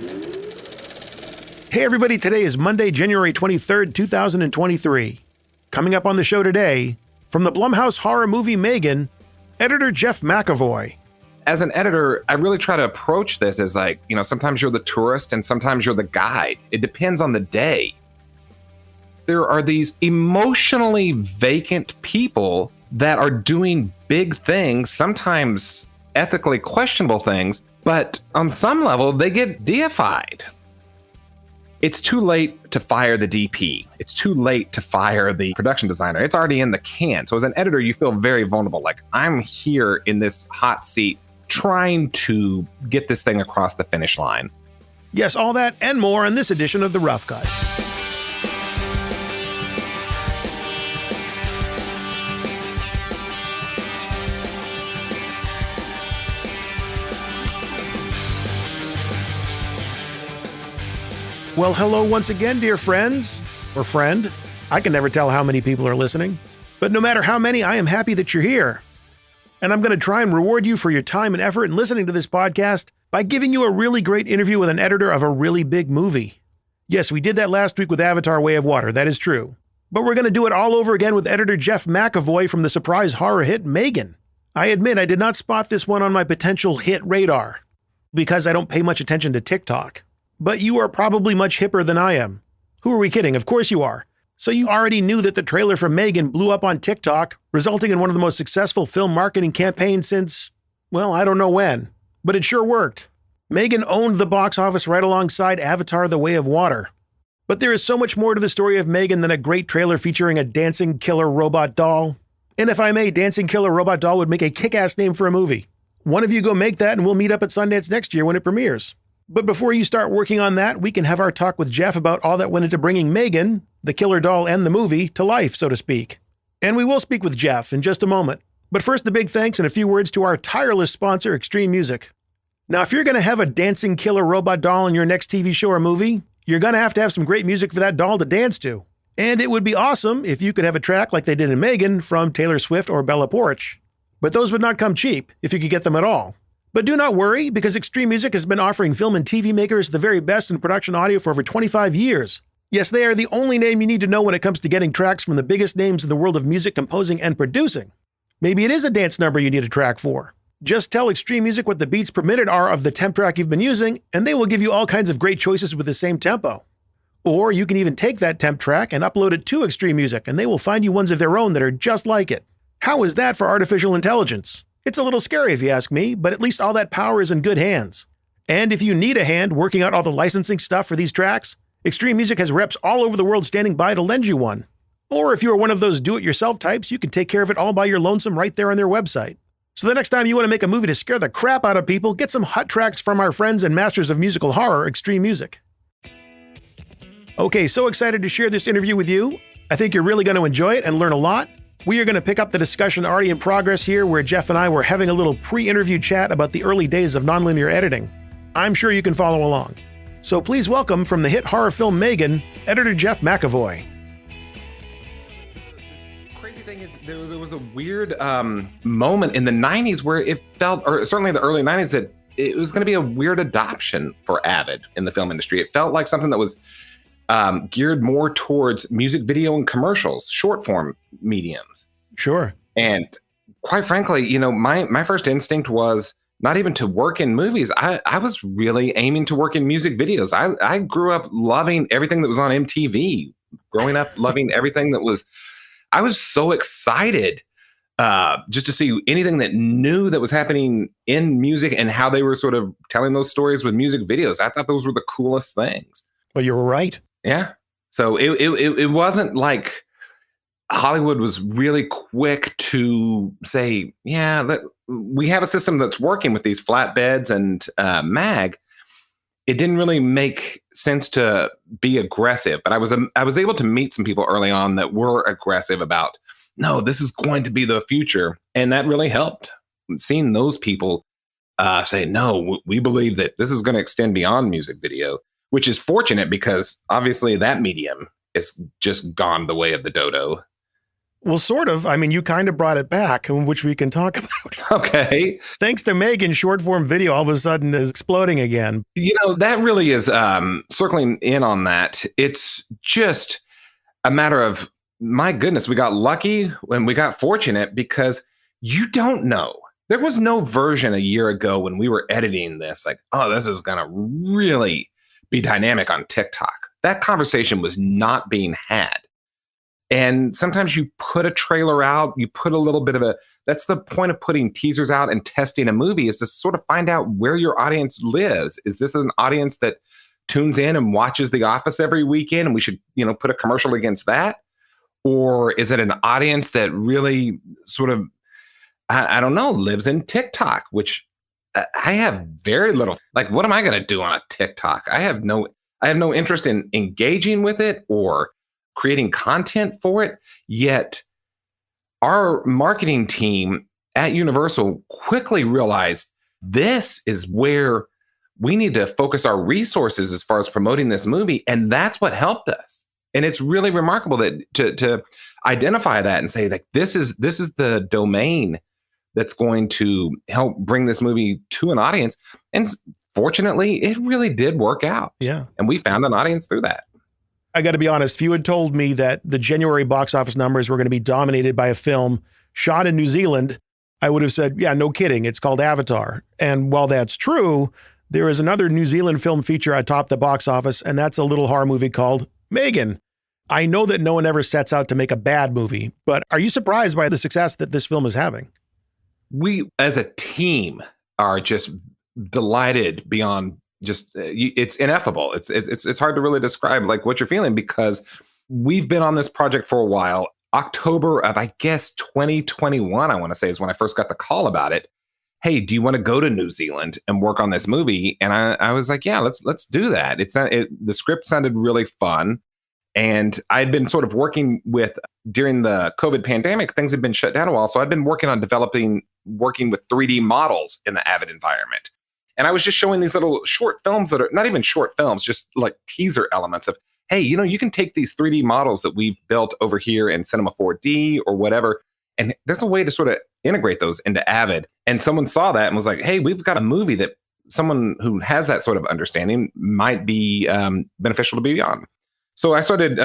Hey everybody, today is Monday, January 23rd, 2023. Coming up on the show today, from the Blumhouse horror movie M3GAN, editor Jeff McEvoy. As an editor, I really try to approach this as like, sometimes you're the tourist and sometimes you're the guide. It depends on the day. There are these emotionally vacant people that are doing big things, sometimes ethically questionable things, but on some level, they get deified. It's too late to fire the DP. It's too late to fire the production designer. It's already in the can. So as an editor, you feel very vulnerable. Like, I'm here in this hot seat trying to get this thing across the finish line. Yes, all that and more in this edition of The Rough Cut. Well, hello once again, dear friends, or friend. I can never tell how many people are listening, but no matter how many, I am happy that you're here. And I'm going to try and reward you for your time and effort in listening to this podcast by giving you a really great interview with an editor of a really big movie. Yes, we did that last week with Avatar: Way of Water, that is true. But we're going to do it all over again with editor Jeff McEvoy from the surprise horror hit M3GAN. I admit I did not spot this one on my potential hit radar, because I don't pay much attention to TikTok. But you are probably much hipper than I am. Who are we kidding? Of course you are. So you already knew that the trailer for M3GAN blew up on TikTok, resulting in one of the most successful film marketing campaigns since, well, I don't know when. But it sure worked. M3GAN owned the box office right alongside Avatar: The Way of Water. But there is so much more to the story of M3GAN than a great trailer featuring a dancing killer robot doll. And if I may, dancing killer robot doll would make a kick-ass name for a movie. One of you go make that and we'll meet up at Sundance next year when it premieres. But before you start working on that, we can have our talk with Jeff about all that went into bringing M3GAN, the killer doll and the movie, to life, so to speak. And we will speak with Jeff in just a moment. But first, a big thanks and a few words to our tireless sponsor, Extreme Music. Now, if you're going to have a dancing killer robot doll in your next TV show or movie, you're going to have some great music for that doll to dance to. And it would be awesome if you could have a track like they did in M3GAN from Taylor Swift or Bella Poarch. But those would not come cheap, if you could get them at all. But do not worry, because Extreme Music has been offering film and TV makers the very best in production audio for over 25 years. Yes, they are the only name you need to know when it comes to getting tracks from the biggest names in the world of music composing and producing. Maybe it is a dance number you need a track for. Just tell Extreme Music what the beats per minute are of the temp track you've been using, and they will give you all kinds of great choices with the same tempo. Or you can even take that temp track and upload it to Extreme Music, and they will find you ones of their own that are just like it. How is that for artificial intelligence? It's a little scary if you ask me, but at least all that power is in good hands. And if you need a hand working out all the licensing stuff for these tracks, Extreme Music has reps all over the world standing by to lend you one. Or if you are one of those do-it-yourself types, you can take care of it all by your lonesome right there on their website. So the next time you want to make a movie to scare the crap out of people, get some hot tracks from our friends and masters of musical horror, Extreme Music. Okay, so excited to share this interview with you. I think you're really going to enjoy it and learn a lot. We are going to pick up the discussion already in progress here, where Jeff and I were having a little pre-interview chat about the early days of nonlinear editing. I'm sure you can follow along. So please welcome, from the hit horror film M3GAN, editor Jeff McEvoy. The crazy thing is, there was a weird moment in the 90s where it felt, or certainly the early 90s, that it was going to be a weird adoption for Avid in the film industry. It felt like something that was geared more towards music video and commercials, short form mediums. Sure. And quite frankly, my first instinct was not even to work in movies. I was really aiming to work in music videos. I grew up loving everything that was on MTV, growing up loving everything that was, I was so excited just to see anything that new that was happening in music and how they were sort of telling those stories with music videos. I thought those were the coolest things. Well, you were right. Yeah. So it wasn't like Hollywood was really quick to say, yeah, we have a system that's working with these flatbeds and mag. It didn't really make sense to be aggressive, but I was able to meet some people early on that were aggressive about, no, this is going to be the future. And that really helped. Seeing those people say, no, we believe that this is going to extend beyond music video, which is fortunate because obviously that medium is just gone the way of the dodo. Well, sort of. I mean, you kind of brought it back, which we can talk about. Okay. Thanks to M3GAN, short form video all of a sudden is exploding again. That really is circling in on that. It's just a matter of, my goodness, we got lucky and we got fortunate because you don't know. There was no version a year ago when we were editing this, like, oh, this is going to really be dynamic on TikTok. That conversation was not being had. And sometimes you put a trailer out, you put a little bit of that's the point of putting teasers out and testing a movie, is to sort of find out where your audience lives. Is this an audience that tunes in and watches The Office every weekend and we should, put a commercial against that? Or is it an audience that really sort of, I don't know, lives in TikTok, which I have very little, like, what am I going to do on a TikTok? I have no interest in engaging with it or creating content for it. Yet our marketing team at Universal quickly realized this is where we need to focus our resources as far as promoting this movie. And that's what helped us. And it's really remarkable that to identify that and say, like, this is the domain that's going to help bring this movie to an audience. And fortunately, it really did work out. Yeah. And we found an audience through that. I got to be honest, if you had told me that the January box office numbers were going to be dominated by a film shot in New Zealand, I would have said, yeah, no kidding. It's called Avatar. And while that's true, there is another New Zealand film feature atop the box office, and that's a little horror movie called M3GAN. I know that no one ever sets out to make a bad movie, but are you surprised by the success that this film is having? We, as a team, are just delighted beyond just, it's ineffable. It's hard to really describe like what you're feeling, because we've been on this project for a while. October of, I guess, 2021, I want to say, is when I first got the call about it. Hey, do you want to go to New Zealand and work on this movie? And I was like, yeah, let's do that. The script sounded really fun. And I'd been sort of working during the COVID pandemic, things had been shut down a while. So I'd been working on working with 3D models in the Avid environment. And I was just showing these little short films that are not even short films, just like teaser elements of, hey, you can take these 3D models that we've built over here in Cinema 4D or whatever, and there's a way to sort of integrate those into Avid. And someone saw that and was like, hey, we've got a movie that someone who has that sort of understanding might be beneficial to be on. So I started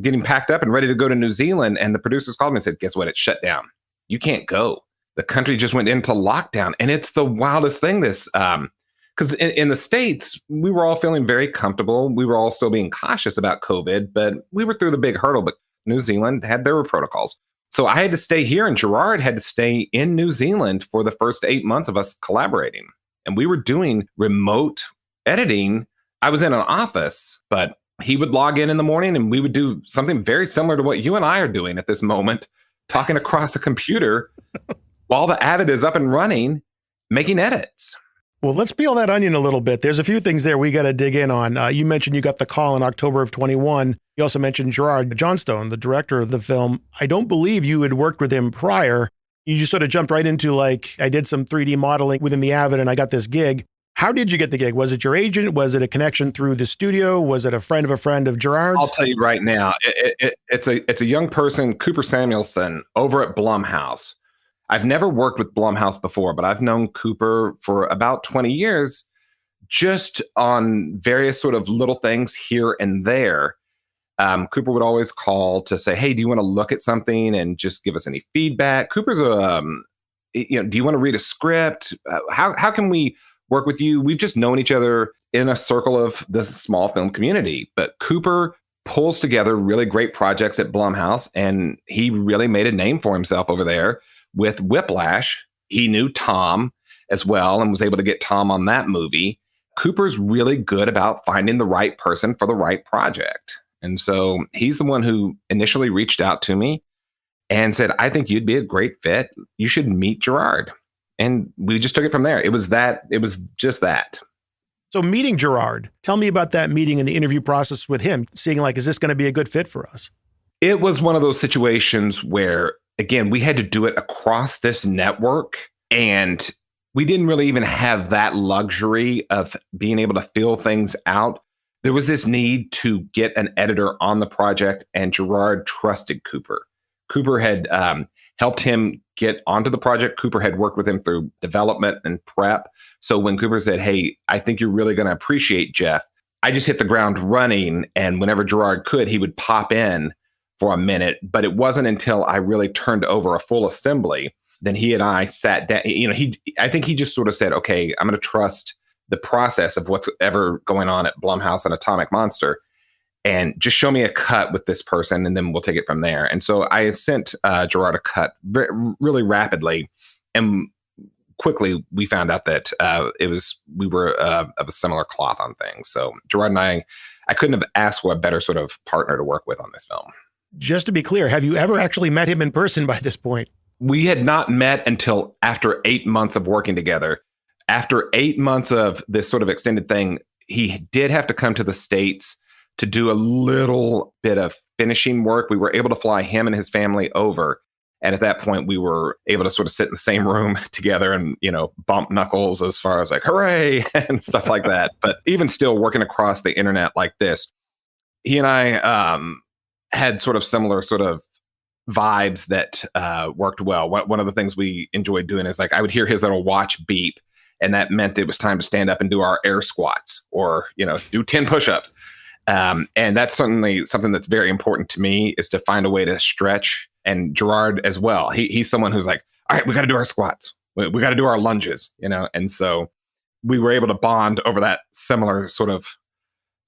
getting packed up and ready to go to New Zealand, and the producers called me and said, guess what? It's shut down. You can't go. The country just went into lockdown. And it's the wildest thing, this, because in the States, we were all feeling very comfortable. We were all still being cautious about COVID, but we were through the big hurdle. But New Zealand had their protocols. So I had to stay here, and Gerard had to stay in New Zealand for the first 8 months of us collaborating. And we were doing remote editing. I was in an office, but he would log in the morning and we would do something very similar to what you and I are doing at this moment, talking across a computer while the Avid is up and running, making edits. Well, let's peel that onion a little bit. There's a few things there we got to dig in on. You mentioned you got the call in October of 21. You also mentioned Gerard Johnstone, the director of the film. I don't believe you had worked with him prior. You just sort of jumped right into, like, I did some 3D modeling within the Avid and I got this gig. How did you get the gig? Was it your agent? Was it a connection through the studio? Was it a friend of Gerard's? I'll tell you right now, it's a young person, Cooper Samuelson, over at Blumhouse. I've never worked with Blumhouse before, but I've known Cooper for about 20 years, just on various sort of little things here and there. Cooper would always call to say, hey, do you want to look at something and just give us any feedback? Cooper's do you want to read a script? How can we work with you? We've just known each other in a circle of the small film community, but Cooper pulls together really great projects at Blumhouse, and he really made a name for himself over there with Whiplash. He knew Tom as well and was able to get Tom on that movie. Cooper's really good about finding the right person for the right project. And so he's the one who initially reached out to me and said, I think you'd be a great fit. You should meet Gerard. And we just took it from there. It was just that. So meeting Gerard, tell me about that meeting and the interview process with him, seeing, like, is this going to be a good fit for us? It was one of those situations where, again, we had to do it across this network, and we didn't really even have that luxury of being able to fill things out. There was this need to get an editor on the project, and Gerard trusted Cooper. Cooper had helped him get onto the project. Cooper had worked with him through development and prep. So when Cooper said, hey, I think you're really going to appreciate Jeff, I just hit the ground running. And whenever Gerard could, he would pop in for a minute. But it wasn't until I really turned over a full assembly, then he and I sat down. I think he just sort of said, okay, I'm going to trust the process of what's ever going on at Blumhouse and Atomic Monster, and just show me a cut with this person, and then we'll take it from there. And so I sent Gerard a cut really rapidly, and quickly we found out that we were of a similar cloth on things. So Gerard and I couldn't have asked for a better sort of partner to work with on this film. Just to be clear, have you ever actually met him in person by this point? We had not met until after 8 months of working together. After 8 months of this sort of extended thing, he did have to come to the States to do a little bit of finishing work. We were able to fly him and his family over. And at that point, we were able to sort of sit in the same room together and, bump knuckles as far as like, hooray, and stuff like that. But even still working across the internet like this, he and I had sort of similar sort of vibes that worked well. One of the things we enjoyed doing is like I would hear his little watch beep, and that meant it was time to stand up and do our air squats or, do 10 push-ups. And that's certainly something that's very important to me, is to find a way to stretch. And Gerard as well. He's someone who's like, all right, we got to do our squats. We got to do our lunges, And so we were able to bond over that similar sort of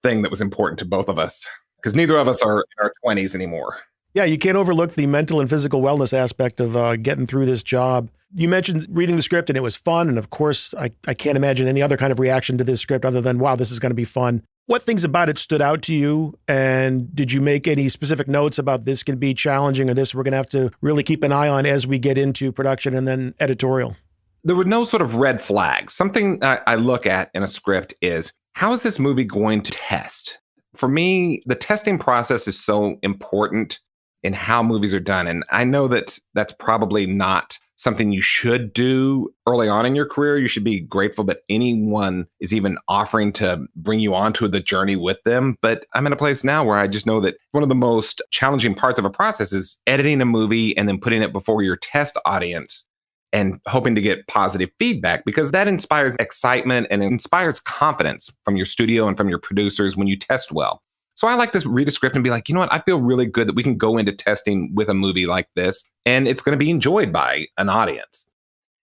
thing that was important to both of us, because neither of us are in our 20s anymore. Yeah, you can't overlook the mental and physical wellness aspect of getting through this job. You mentioned reading the script and it was fun. And of course, I can't imagine any other kind of reaction to this script other than, wow, this is going to be fun. What things about it stood out to you? And did you make any specific notes about this can be challenging or this we're going to have to really keep an eye on as we get into production and then editorial? There were no sort of red flags. Something I look at in a script is, how is this movie going to test? For me, the testing process is so important in how movies are done. And I know that that's probably not something you should do early on in your career. You should be grateful that anyone is even offering to bring you onto the journey with them. But I'm in a place now where I just know that one of the most challenging parts of a process is editing a movie and then putting it before your test audience and hoping to get positive feedback, because that inspires excitement and it inspires confidence from your studio and from your producers when you test well. So I like to read a script and be like, you know what, I feel really good that we can go into testing with a movie like this and it's going to be enjoyed by an audience.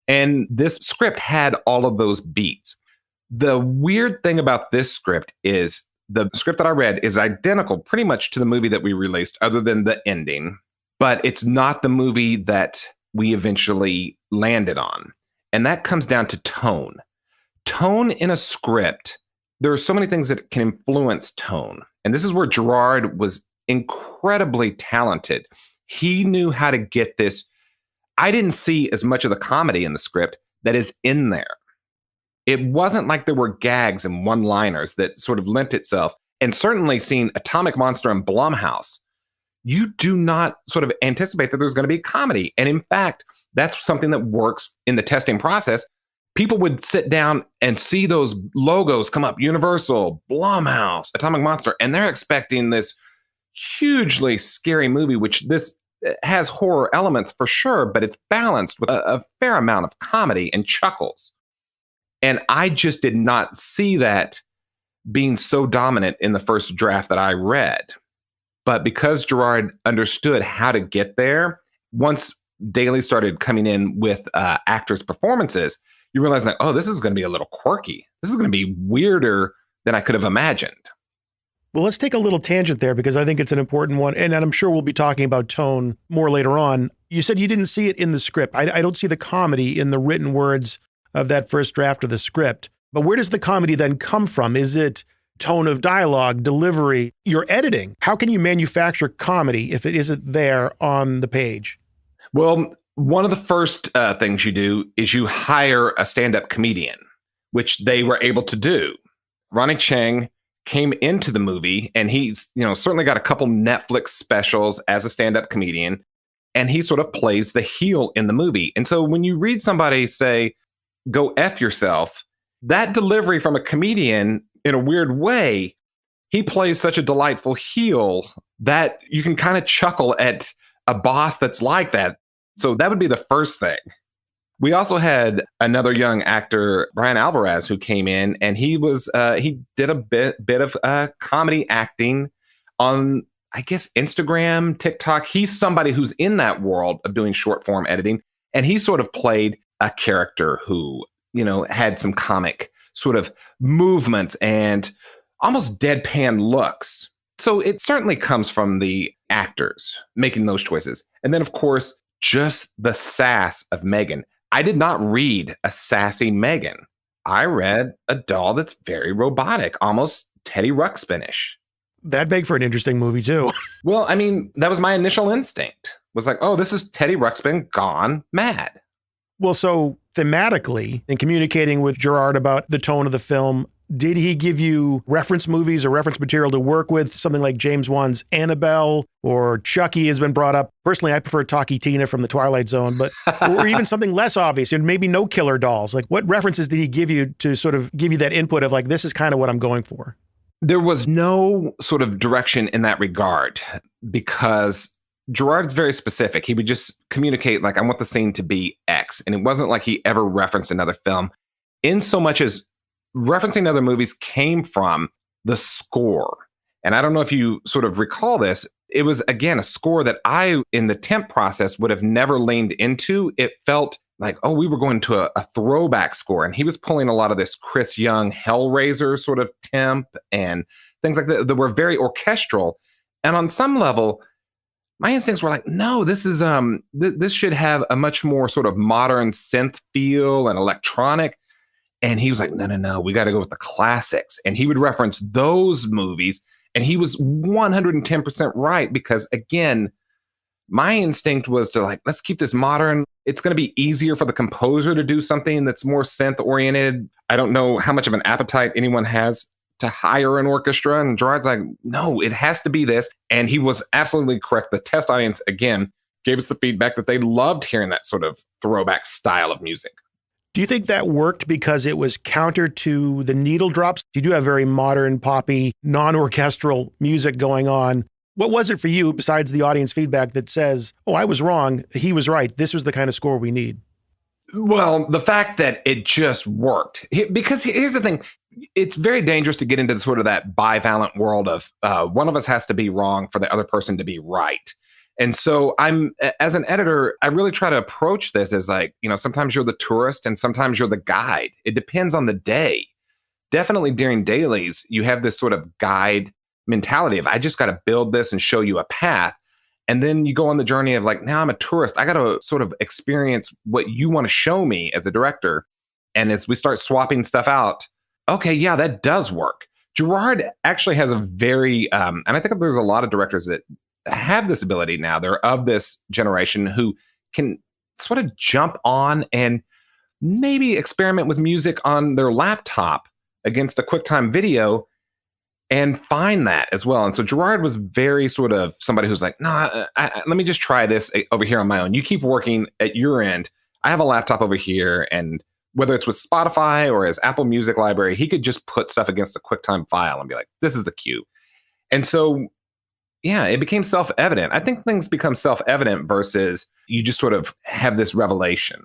And this script had all of those beats. The weird thing about this script is the script that I read is identical pretty much to the movie that we released, other than the ending, but it's not the movie that we eventually landed on. And that comes down to tone. Tone in a script, there are so many things that can influence tone. And this is where Gerard was incredibly talented. He knew how to get this. I didn't see as much of the comedy in the script that is in there. It wasn't like there were gags and one-liners that sort of lent itself. And certainly seeing Atomic Monster and Blumhouse, you do not sort of anticipate that there's going to be comedy. And in fact, that's something that works in the testing process. People would sit down and see those logos come up, Universal, Blumhouse, Atomic Monster, and they're expecting this hugely scary movie, which this has horror elements for sure, but it's balanced with a fair amount of comedy and chuckles. And I just did not see that being so dominant in the first draft that I read. But because Gerard understood how to get there, once Daly started coming in with actors' performances, you realize like, oh, this is going to be a little quirky. This is going to be weirder than I could have imagined. Well, let's take a little tangent there because I think it's an important one. And I'm sure we'll be talking about tone more later on. You said you didn't see it in the script. I don't see the comedy in the written words of that first draft of the script. But where does the comedy then come from? Is it tone of dialogue, delivery, your editing? How can you manufacture comedy if it isn't there on the page? Well, one of the first things you do is you hire a stand-up comedian, which they were able to do. Ronnie Chang came into the movie, and he's certainly got a couple Netflix specials as a stand-up comedian, and he sort of plays the heel in the movie. And so when you read somebody say, "Go F yourself," that delivery from a comedian, in a weird way, he plays such a delightful heel that you can kind of chuckle at a boss that's like that. So that would be the first thing. We also had another young actor, Brian Alvarez, who came in, and he did a bit of comedy acting on, I guess, Instagram, TikTok. He's somebody who's in that world of doing short form editing, and he sort of played a character who, had some comic sort of movements and almost deadpan looks. So it certainly comes from the actors making those choices. And then, of course, just the sass of M3GAN. I did not read a sassy M3GAN. I read a doll that's very robotic, almost Teddy Ruxpin-ish. That'd make for an interesting movie, too. Well, I mean, that was my initial instinct. Was like, oh, this is Teddy Ruxpin gone mad. Well, so thematically, in communicating with Gerard about the tone of the film, did he give you reference movies or reference material to work with? Something like James Wan's Annabelle or Chucky has been brought up. Personally, I prefer Talkie Tina from the Twilight Zone, but or even something less obvious, and maybe no killer dolls. Like, what references did he give you to sort of give you that input of like, this is kind of what I'm going for? There was no sort of direction in that regard because Gerard's very specific. He would just communicate like, I want the scene to be X. And it wasn't like he ever referenced another film in so much as referencing other movies came from the score. And I don't know if you sort of recall this. It was, again, a score that I, in the temp process, would have never leaned into. It felt like, oh, we were going to a throwback score. And he was pulling a lot of this Chris Young Hellraiser sort of temp and things like that were very orchestral. And on some level, my instincts were like, no, this is this should have a much more sort of modern synth feel and electronic. And he was like, no, we got to go with the classics. And he would reference those movies. And he was 110% right because, again, my instinct was to like, let's keep this modern. It's going to be easier for the composer to do something that's more synth oriented. I don't know how much of an appetite anyone has to hire an orchestra. And Gerard's like, no, it has to be this. And he was absolutely correct. The test audience, again, gave us the feedback that they loved hearing that sort of throwback style of music. Do you think that worked because it was counter to the needle drops? You do have very modern, poppy, non-orchestral music going on. What was it for you, besides the audience feedback that says, oh, I was wrong, he was right, this was the kind of score we need? Well, the fact that it just worked. Because here's the thing. It's very dangerous to get into sort of that bivalent world of one of us has to be wrong for the other person to be right. And so as an editor, I really try to approach this as like, sometimes you're the tourist and sometimes you're the guide. It depends on the day. Definitely during dailies, you have this sort of guide mentality of, I just got to build this and show you a path. And then you go on the journey of like, now I'm a tourist. I got to sort of experience what you want to show me as a director. And as we start swapping stuff out, okay, yeah, that does work. Gerard actually has a very, and I think there's a lot of directors that have this ability now. They're of this generation who can sort of jump on and maybe experiment with music on their laptop against a QuickTime video and find that as well. And so Gerard was very sort of somebody who's like, let me just try this over here on my own. You keep working at your end. I have a laptop over here, and whether it's with Spotify or his Apple Music library, he could just put stuff against a QuickTime file and be like, this is the cue. And so, yeah, it became self-evident. I think things become self-evident versus you just sort of have this revelation.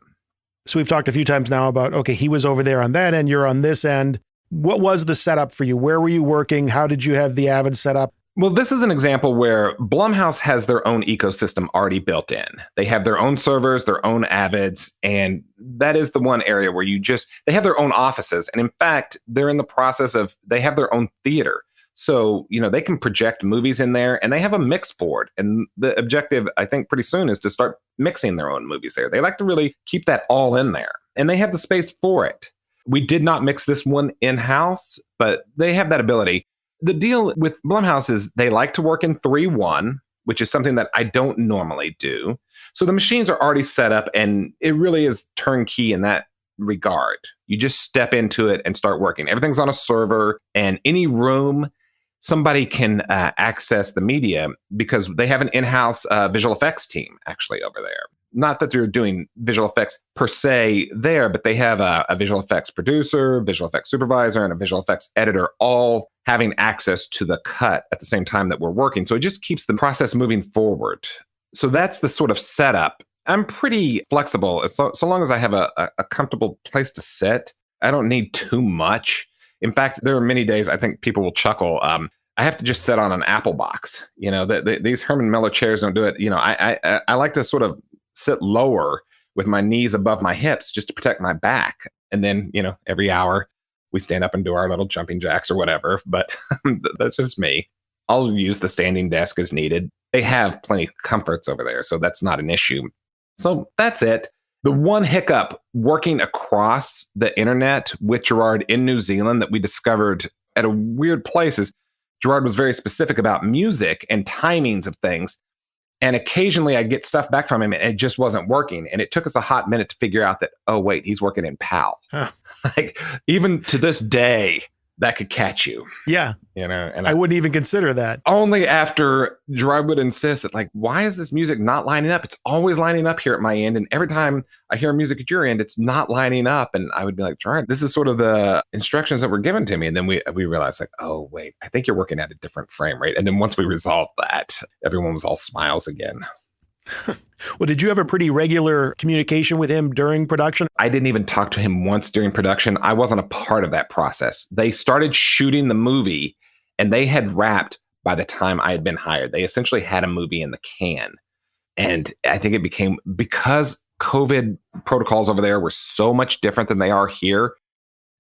So we've talked a few times now about, okay, he was over there on that end, you're on this end. What was the setup for you? Where were you working? How did you have the Avid set up? Well, this is an example where Blumhouse has their own ecosystem already built in. They have their own servers, their own Avids, and that is the one area where they have their own offices. And in fact, they're in the process of, they have their own theater. So, they can project movies in there, and they have a mix board. And the objective, I think, pretty soon is to start mixing their own movies there. They like to really keep that all in there, and they have the space for it. We did not mix this one in-house, but they have that ability. The deal with Blumhouse is they like to work in 3.1, which is something that I don't normally do. So the machines are already set up, and it really is turnkey in that regard. You just step into it and start working. Everything's on a server, and any room, somebody can access the media because they have an in-house visual effects team actually over there. Not that they're doing visual effects per se there, but they have a visual effects producer, visual effects supervisor, and a visual effects editor all having access to the cut at the same time that we're working. So it just keeps the process moving forward. So that's the sort of setup. I'm pretty flexible so long as I have a comfortable place to sit. I don't need too much. In fact, there are many days I think people will chuckle. I have to just sit on an Apple box. These Herman Miller chairs don't do it. I like to sort of sit lower with my knees above my hips just to protect my back. And then, every hour we stand up and do our little jumping jacks or whatever. But that's just me. I'll use the standing desk as needed. They have plenty of comforts over there, so that's not an issue. So that's it. The one hiccup working across the internet with Gerard in New Zealand that we discovered at a weird place is Gerard was very specific about music and timings of things. And occasionally I'd get stuff back from him and it just wasn't working. And it took us a hot minute to figure out that, oh, wait, he's working in PAL. Huh. Like, even to this day, that could catch you. Yeah. And I wouldn't even consider that. Only after Gerard would insist that, like, why is this music not lining up? It's always lining up here at my end. And every time I hear music at your end, it's not lining up. And I would be like, Gerard, this is sort of the instructions that were given to me. And then we realized, like, oh, wait, I think you're working at a different frame rate. And then once we resolved that, everyone was all smiles again. Well, did you have a pretty regular communication with him during production? I didn't even talk to him once during production. I wasn't a part of that process. They started shooting the movie and they had wrapped by the time I had been hired. They essentially had a movie in the can. And I think it became, because COVID protocols over there were so much different than they are here,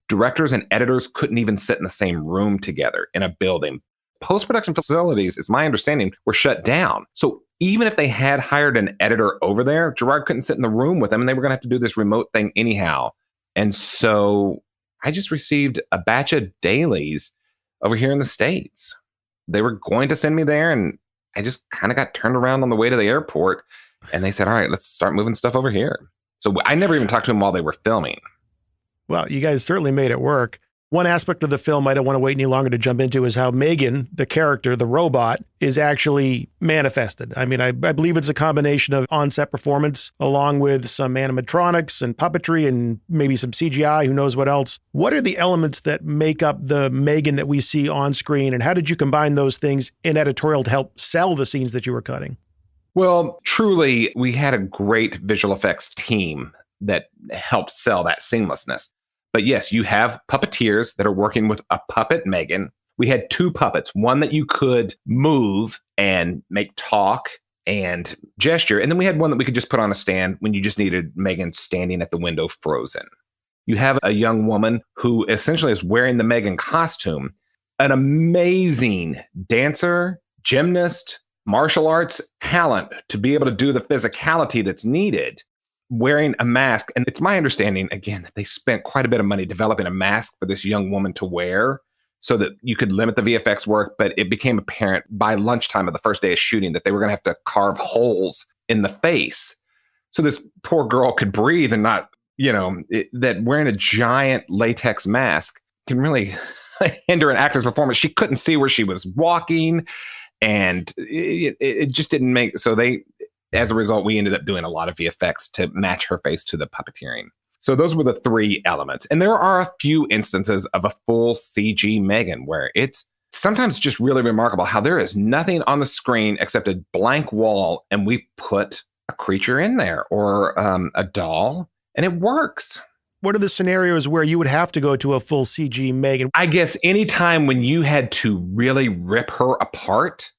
directors and editors couldn't even sit in the same room together in a building. Post-production facilities, it's my understanding, were shut down. So even if they had hired an editor over there, Gerard couldn't sit in the room with them and they were going to have to do this remote thing anyhow. And so I just received a batch of dailies over here in the States. They were going to send me there and I just kind of got turned around on the way to the airport and they said, all right, let's start moving stuff over here. So I never even talked to them while they were filming. Well, you guys certainly made it work. One aspect of the film I don't want to wait any longer to jump into is how M3GAN, the character, the robot, is actually manifested. I mean, I believe it's a combination of on-set performance along with some animatronics and puppetry and maybe some CGI, who knows what else. What are the elements that make up the M3GAN that we see on screen, and how did you combine those things in editorial to help sell the scenes that you were cutting? Well, truly, we had a great visual effects team that helped sell that seamlessness. But yes, you have puppeteers that are working with a puppet M3GAN. We had two puppets, one that you could move and make talk and gesture. And then we had one that we could just put on a stand when you just needed M3GAN standing at the window frozen. You have a young woman who essentially is wearing the M3GAN costume, an amazing dancer, gymnast, martial arts talent to be able to do the physicality that's needed, wearing a mask. And it's my understanding, again, that they spent quite a bit of money developing a mask for this young woman to wear so that you could limit the VFX work. But it became apparent by lunchtime of the first day of shooting that they were going to have to carve holes in the face so this poor girl could breathe and not, that wearing a giant latex mask can really hinder an actor's performance. She couldn't see where she was walking, and it just didn't make, so as a result, we ended up doing a lot of VFX to match her face to the puppeteering. So those were the three elements. And there are a few instances of a full CG M3GAN where it's sometimes just really remarkable how there is nothing on the screen except a blank wall, and we put a creature in there or a doll, and it works. What are the scenarios where you would have to go to a full CG M3GAN? I guess anytime when you had to really rip her apart,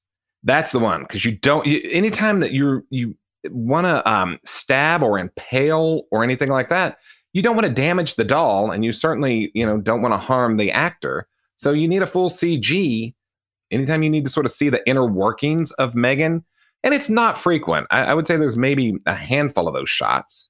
that's the one, because anytime that you want to stab or impale or anything like that, you don't want to damage the doll, and you certainly don't want to harm the actor. So you need a full CG anytime you need to sort of see the inner workings of M3GAN, and it's not frequent. I would say there's maybe a handful of those shots.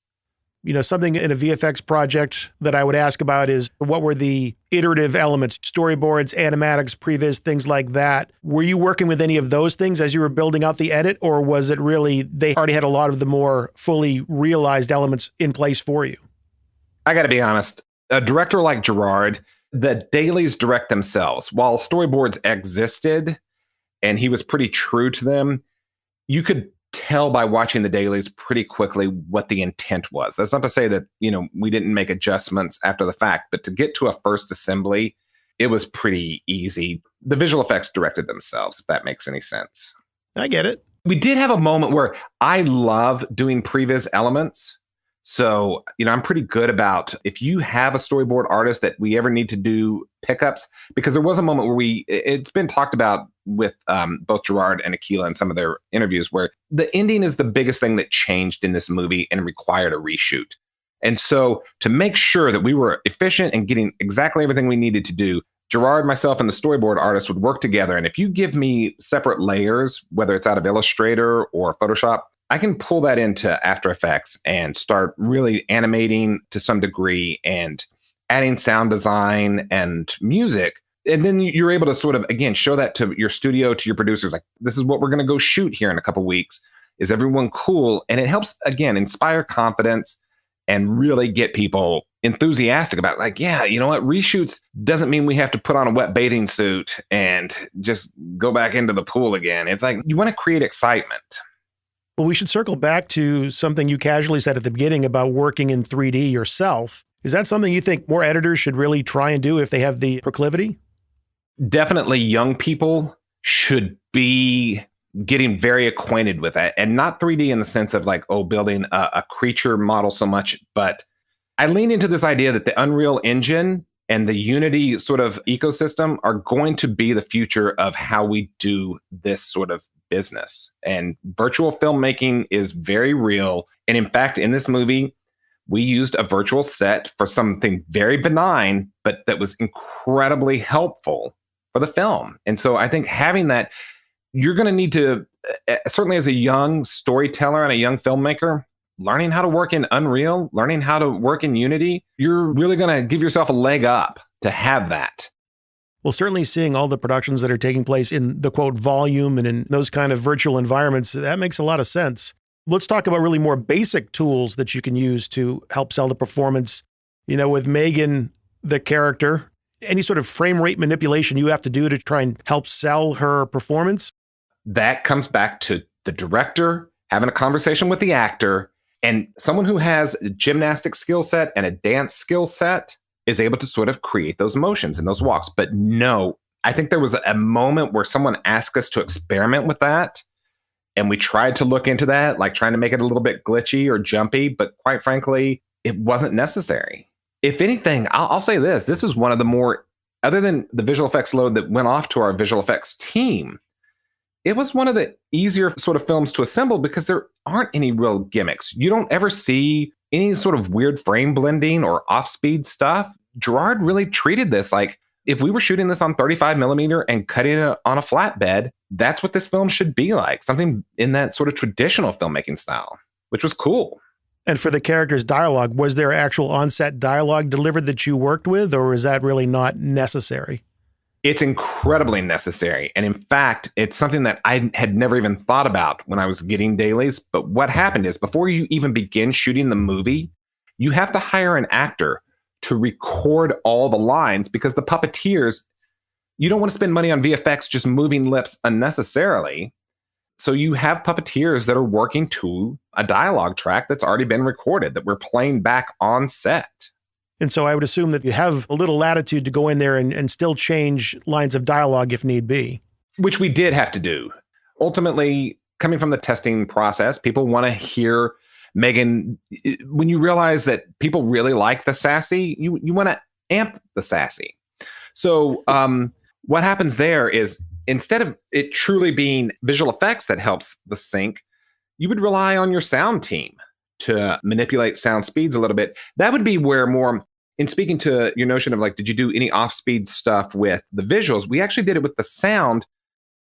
Something in a VFX project that I would ask about is what were the iterative elements, storyboards, animatics, previs, things like that. Were you working with any of those things as you were building out the edit, or was it really they already had a lot of the more fully realized elements in place for you? I got to be honest, a director like Gerard, the dailies direct themselves. While storyboards existed and he was pretty true to them, you could tell by watching the dailies pretty quickly what the intent was. That's not to say that, we didn't make adjustments after the fact, but to get to a first assembly, it was pretty easy. The visual effects directed themselves, if that makes any sense. I get it. We did have a moment where I love doing previs elements. So, I'm pretty good about if you have a storyboard artist that we ever need to do pickups, because there was a moment where it's been talked about with both Gerard and Akilah in some of their interviews, where the ending is the biggest thing that changed in this movie and required a reshoot. And so to make sure that we were efficient and getting exactly everything we needed to do, Gerard, myself, and the storyboard artist would work together. And if you give me separate layers, whether it's out of Illustrator or Photoshop, I can pull that into After Effects and start really animating to some degree and adding sound design and music. And then you're able to sort of, again, show that to your studio, to your producers, like, this is what we're going to go shoot here in a couple weeks. Is everyone cool? And it helps, again, inspire confidence and really get people enthusiastic about, like, yeah, you know what? Reshoots doesn't mean we have to put on a wet bathing suit and just go back into the pool again. It's like, you want to create excitement. Well, we should circle back to something you casually said at the beginning about working in 3D yourself. Is that something you think more editors should really try and do if they have the proclivity? Definitely young people should be getting very acquainted with that, and not 3D in the sense of like, building a creature model so much. But I lean into this idea that the Unreal Engine and the Unity sort of ecosystem are going to be the future of how we do this sort of business. And virtual filmmaking is very real. And in fact, in this movie, we used a virtual set for something very benign, but that was incredibly helpful for the film. And so I think having that, you're going to need to, certainly as a young storyteller and a young filmmaker, learning how to work in Unreal, learning how to work in Unity, you're really going to give yourself a leg up to have that. Well, certainly seeing all the productions that are taking place in the quote volume and in those kind of virtual environments, that makes a lot of sense. Let's talk about really more basic tools that you can use to help sell the performance. With M3GAN, the character, any sort of frame rate manipulation you have to do to try and help sell her performance? That comes back to the director having a conversation with the actor, and someone who has a gymnastic skill set and a dance skill set is able to sort of create those motions and those walks. But no, I think there was a moment where someone asked us to experiment with that. And we tried to look into that, like trying to make it a little bit glitchy or jumpy. But quite frankly, it wasn't necessary. If anything, I'll say this. This is one of the more, other than the visual effects load that went off to our visual effects team, it was one of the easier sort of films to assemble because there aren't any real gimmicks. You don't ever see any sort of weird frame blending or off-speed stuff. Gerard really treated this like, if we were shooting this on 35 millimeter and cutting it on a flatbed, that's what this film should be like. Something in that sort of traditional filmmaking style, which was cool. And for the character's dialogue, was there actual on-set dialogue delivered that you worked with, or is that really not necessary? It's incredibly necessary. And in fact, it's something that I had never even thought about when I was getting dailies. But what happened is, before you even begin shooting the movie, you have to hire an actor to record all the lines, because the puppeteers, you don't want to spend money on VFX just moving lips unnecessarily. So you have puppeteers that are working to a dialogue track that's already been recorded, that we're playing back on set. And so I would assume that you have a little latitude to go in there and still change lines of dialogue if need be. Which we did have to do. Ultimately, coming from the testing process, people want to hear M3GAN. When you realize that people really like the sassy, you want to amp the sassy. So what happens there is, instead of it truly being visual effects that helps the sync, you would rely on your sound team to manipulate sound speeds a little bit. That would be where more, in speaking to your notion of like, did you do any off-speed stuff with the visuals? We actually did it with the sound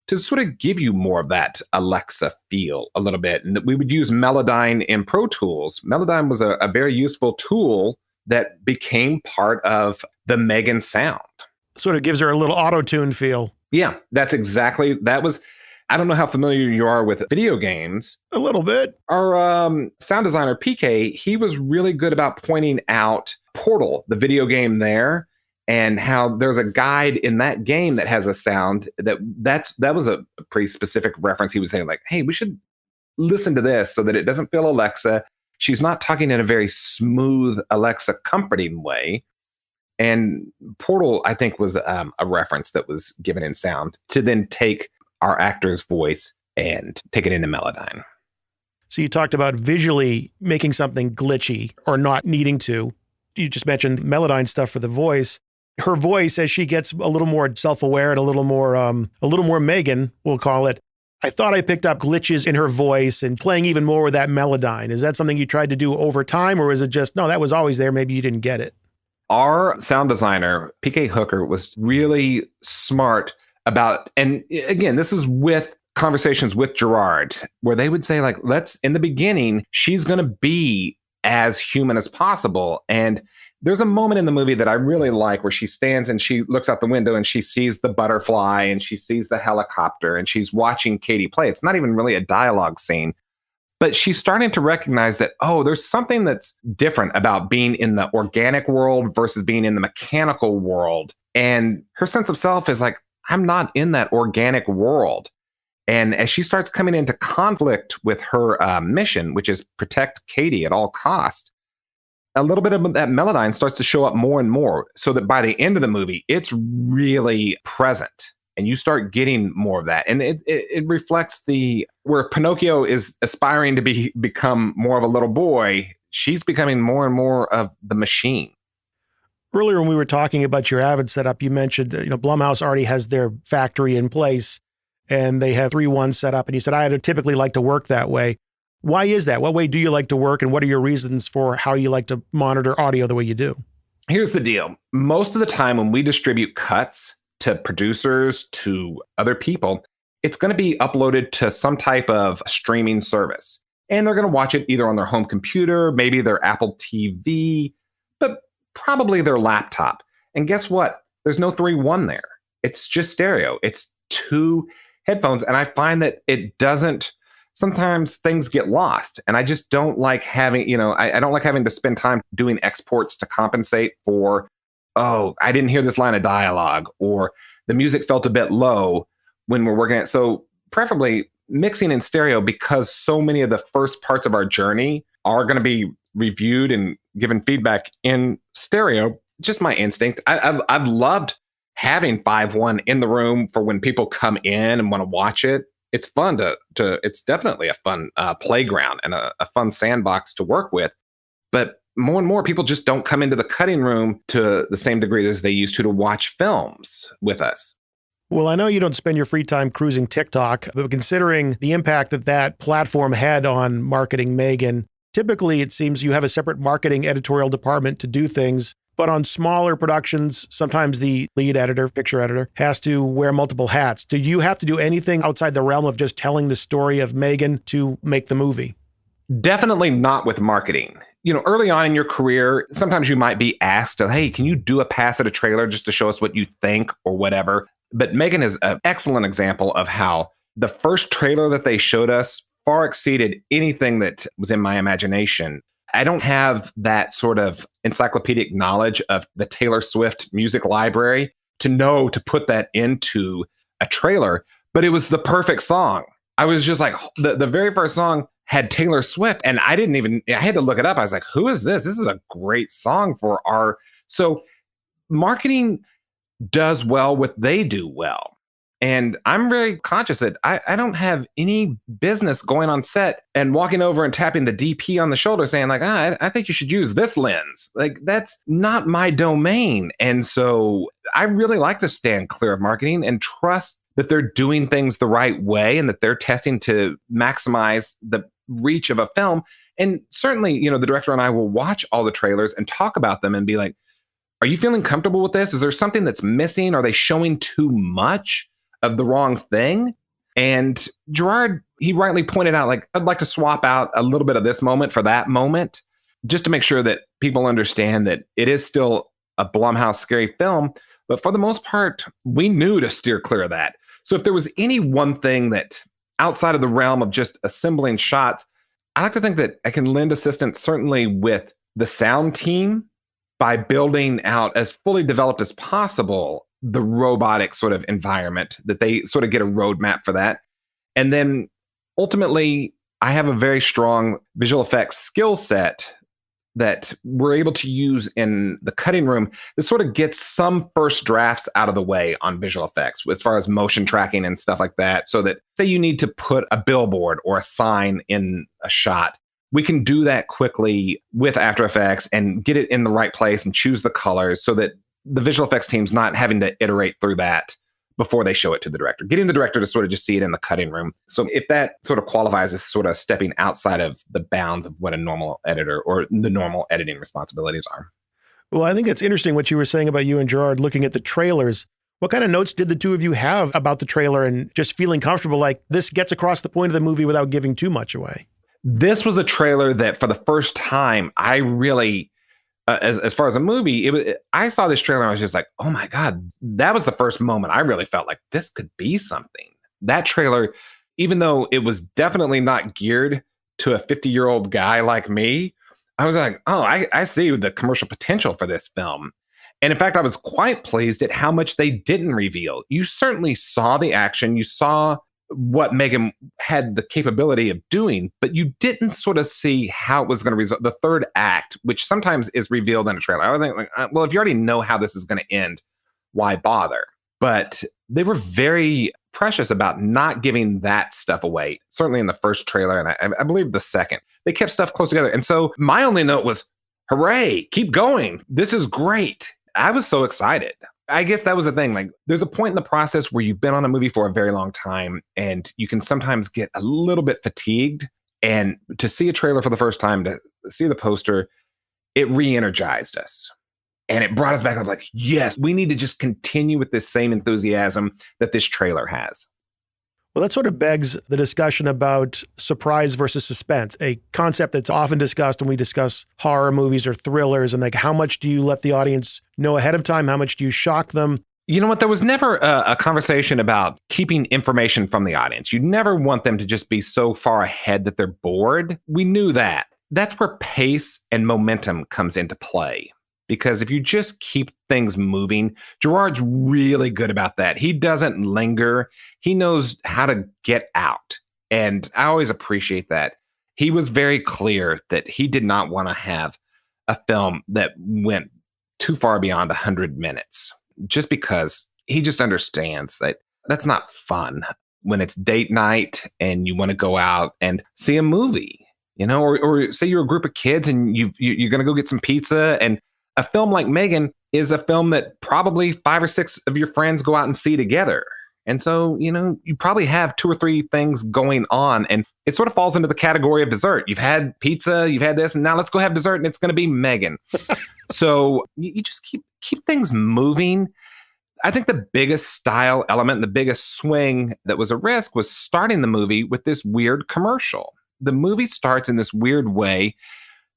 to sort of give you more of that Alexa feel a little bit. And we would use Melodyne in Pro Tools. Melodyne was a very useful tool that became part of the M3GAN sound. Sort of gives her a little auto-tune feel. Yeah, that was, I don't know how familiar you are with video games. A little bit. Our sound designer, PK, he was really good about pointing out Portal, the video game there, and how there's a guide in that game that has a sound that was a pretty specific reference. He was saying like, hey, we should listen to this so that it doesn't feel Alexa. She's not talking in a very smooth Alexa comforting way. And Portal, I think, was a reference that was given in sound to then take our actor's voice and take it into Melodyne. So you talked about visually making something glitchy or not needing to. You just mentioned Melodyne stuff for the voice. Her voice, as she gets a little more self-aware and a little more M3GAN, we'll call it. I thought I picked up glitches in her voice and playing even more with that Melodyne. Is that something you tried to do over time, or is it just, no, that was always there, maybe you didn't get it? Our sound designer, PK Hooker, was really smart about, and again, this is with conversations with Gerard, where they would say, like, let's, in the beginning, she's going to be as human as possible. And there's a moment in the movie that I really like where she stands and she looks out the window and she sees the butterfly and she sees the helicopter and she's watching Katie play. It's not even really a dialogue scene, but she's starting to recognize that, oh, there's something that's different about being in the organic world versus being in the mechanical world. And her sense of self is like, I'm not in that organic world. And as she starts coming into conflict with her mission, which is protect Katie at all costs, a little bit of that Melodyne starts to show up more and more, so that by the end of the movie, it's really present. And you start getting more of that. And it reflects where Pinocchio is aspiring to become more of a little boy, she's becoming more and more of the machine. Earlier when we were talking about your Avid setup, you mentioned, Blumhouse already has their factory in place and they have 3.1 set up. And you said, I typically like to work that way. Why is that? What way do you like to work? And what are your reasons for how you like to monitor audio the way you do? Here's the deal. Most of the time when we distribute cuts to producers, to other people, it's going to be uploaded to some type of streaming service. And they're going to watch it either on their home computer, maybe their Apple TV, but probably their laptop. And guess what? There's no 3.1 there. It's just stereo. It's 2 headphones. And I find that it doesn't, sometimes things get lost. And I just don't like having, I don't like having to spend time doing exports to compensate for, oh, I didn't hear this line of dialogue, or the music felt a bit low when we're working it. So preferably mixing in stereo, because so many of the first parts of our journey are going to be reviewed and given feedback in stereo. Just my instinct. I've loved having 5.1 in the room for when people come in and want to watch it. It's fun it's definitely a fun playground and a fun sandbox to work with. But more and more people just don't come into the cutting room to the same degree as they used to watch films with us. Well, I know you don't spend your free time cruising TikTok, but considering the impact that platform had on marketing M3GAN, typically it seems you have a separate marketing editorial department to do things. But on smaller productions, sometimes the lead editor, picture editor, has to wear multiple hats. Do you have to do anything outside the realm of just telling the story of M3GAN to make the movie? Definitely not with marketing. Early on in your career, sometimes you might be asked, hey, can you do a pass at a trailer just to show us what you think or whatever? But M3GAN is an excellent example of how the first trailer that they showed us far exceeded anything that was in my imagination. I don't have that sort of encyclopedic knowledge of the Taylor Swift music library to know to put that into a trailer, but it was the perfect song. I was just like, the very first song had Taylor Swift, and I had to look it up. I was like, who is this? This is a great song for our... So marketing does well what they do well. And I'm very conscious that I don't have any business going on set and walking over and tapping the DP on the shoulder saying like, I think you should use this lens. Like, that's not my domain. And so I really like to stand clear of marketing and trust that they're doing things the right way and that they're testing to maximize the reach of a film. And certainly, the director and I will watch all the trailers and talk about them and be like, are you feeling comfortable with this? Is there something that's missing? Are they showing too much of the wrong thing? And Gerard, he rightly pointed out, like, I'd like to swap out a little bit of this moment for that moment, just to make sure that people understand that it is still a Blumhouse scary film. But for the most part, we knew to steer clear of that. So if there was any one thing that outside of the realm of just assembling shots, I like to think that I can lend assistance certainly with the sound team by building out as fully developed as possible the robotic sort of environment, that they sort of get a roadmap for that. And then ultimately, I have a very strong visual effects skill set that we're able to use in the cutting room that sort of gets some first drafts out of the way on visual effects as far as motion tracking and stuff like that. So that, say you need to put a billboard or a sign in a shot, we can do that quickly with After Effects and get it in the right place and choose the colors so that the visual effects team's not having to iterate through that before they show it to the director, getting the director to sort of just see it in the cutting room. So if that sort of qualifies as sort of stepping outside of the bounds of what a normal editor or the normal editing responsibilities are. Well, I think it's interesting what you were saying about you and Gerard looking at the trailers. What kind of notes did the two of you have about the trailer and just feeling comfortable like this gets across the point of the movie without giving too much away? This was a trailer that for the first time, I really... as far as a movie, I saw this trailer and I was just like, oh my God, that was the first moment I really felt like this could be something. That trailer, even though it was definitely not geared to a 50-year-old guy like me, I was like, oh, I see the commercial potential for this film. And in fact, I was quite pleased at how much they didn't reveal. You certainly saw the action. You saw what M3GAN had the capability of doing, but you didn't sort of see how it was going to result. The third act, which sometimes is revealed in a trailer. I would think, like, well, if you already know how this is going to end, why bother? But they were very precious about not giving that stuff away, certainly in the first trailer, and I believe the second. They kept stuff close together. And so my only note was, hooray, keep going. This is great. I was so excited. I guess that was the thing. Like, there's a point in the process where you've been on a movie for a very long time and you can sometimes get a little bit fatigued. And to see a trailer for the first time, to see the poster, it re-energized us. And it brought us back up like, yes, we need to just continue with this same enthusiasm that this trailer has. Well, that sort of begs the discussion about surprise versus suspense, a concept that's often discussed when we discuss horror movies or thrillers. And like, how much do you let the audience know ahead of time? How much do you shock them? You know what? There was never a conversation about keeping information from the audience. You never want them to just be so far ahead that they're bored. We knew that. That's where pace and momentum comes into play. Because if you just keep things moving, Gerard's really good about that. He doesn't linger. He knows how to get out. And I always appreciate that. He was very clear that he did not want to have a film that went too far beyond 100 minutes, just because he just understands that that's not fun when it's date night and you want to go out and see a movie, you know, or say you're a group of kids and you're going to go get some pizza, and a film like M3GAN is a film that probably 5 or 6 of your friends go out and see together. And so, you know, you probably have 2 or 3 things going on, and it sort of falls into the category of dessert. You've had pizza, you've had this, and now let's go have dessert, and it's going to be M3GAN. So you just keep things moving. I think the biggest style element, the biggest swing that was a risk was starting the movie with this weird commercial. The movie starts in this weird way